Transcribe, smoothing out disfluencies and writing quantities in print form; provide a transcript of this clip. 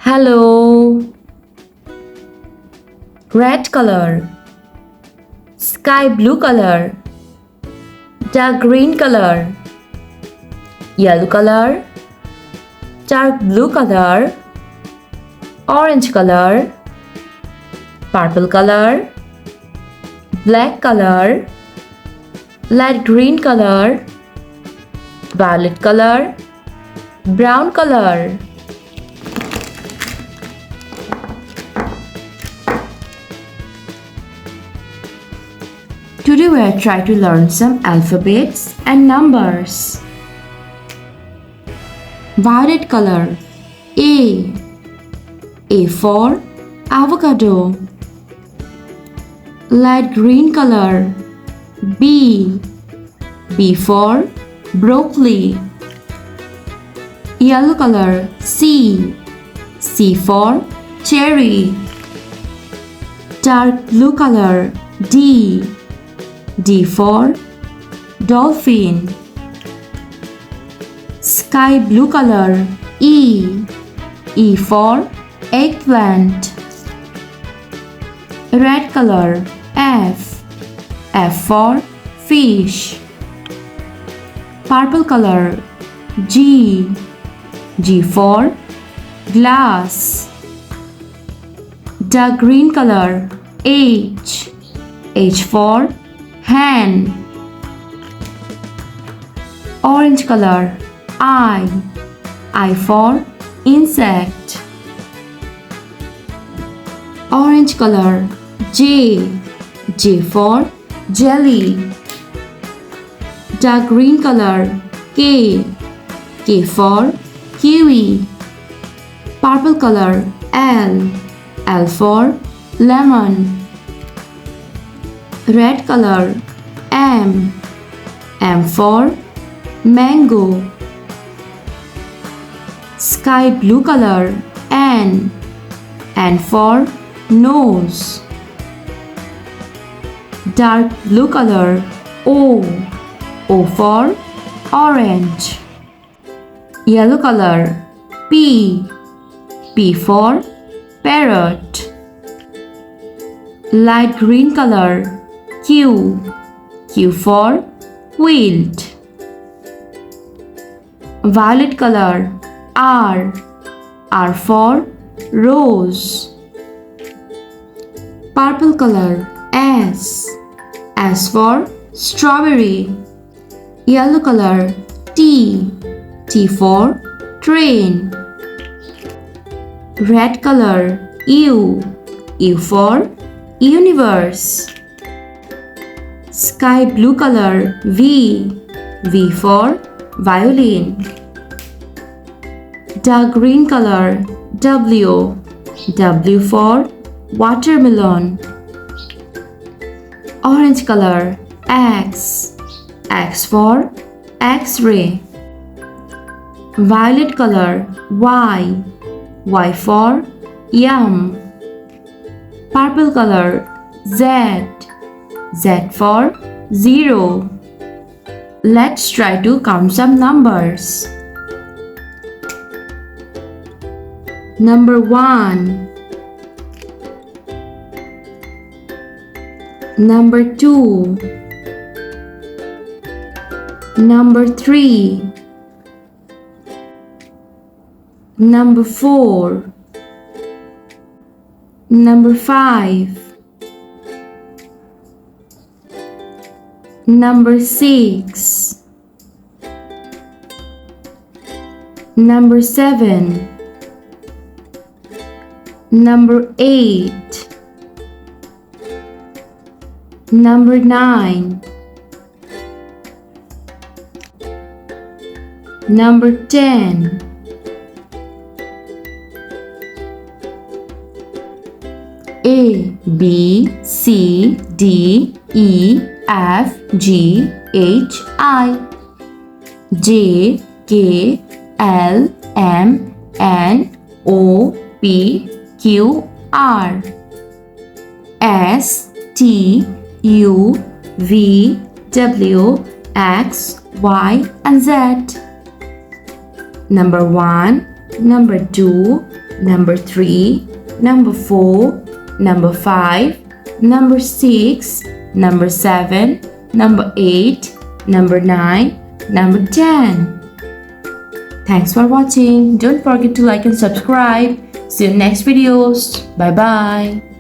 Hello. Red color, sky blue color, dark green color, yellow color, dark blue color, orange color, purple color, black color, light green color, violet color, brown color. Today we are trying to learn some alphabets and numbers. Violet color, A for avocado. Light green color, B for broccoli. Yellow color, C for cherry. Dark blue color, D for dolphin. Sky blue color, E for eggplant. Red color, F for fish. Purple color, G for glass. Dark green color, H for hand. Orange color, I for insect. Orange color, J for jelly. Dark green color, K for kiwi. Purple color, L for lemon. Red color, M for mango. Sky blue color, N for nose. Dark blue color, O for orange. Yellow color, P for parrot. Light green color, Q for quilt. Violet color, R for rose. Purple color, S for strawberry. Yellow color, T for train. Red color, U for universe. Sky blue color, V for violin. Dark green color, W for watermelon. Orange color, X for X-ray. Violet color, Y for yum. Purple color, Z for zero. Let's try to count some numbers. Number 1, number 2, number 3, number 4, number 5, number 6, number 7, number 8, number 9, number 10, A, B, C, D, E, F, G, H, I, J, K, L, M, N, O, P, Q, R, S, T, U, V, W, X, Y, and Z. Number 1, number 2, number 3, number 4, number 5, number 6, number 7, number 8, number 9, number 10. Thanks for watching. Don't forget to like and subscribe. See you in next videos. Bye bye.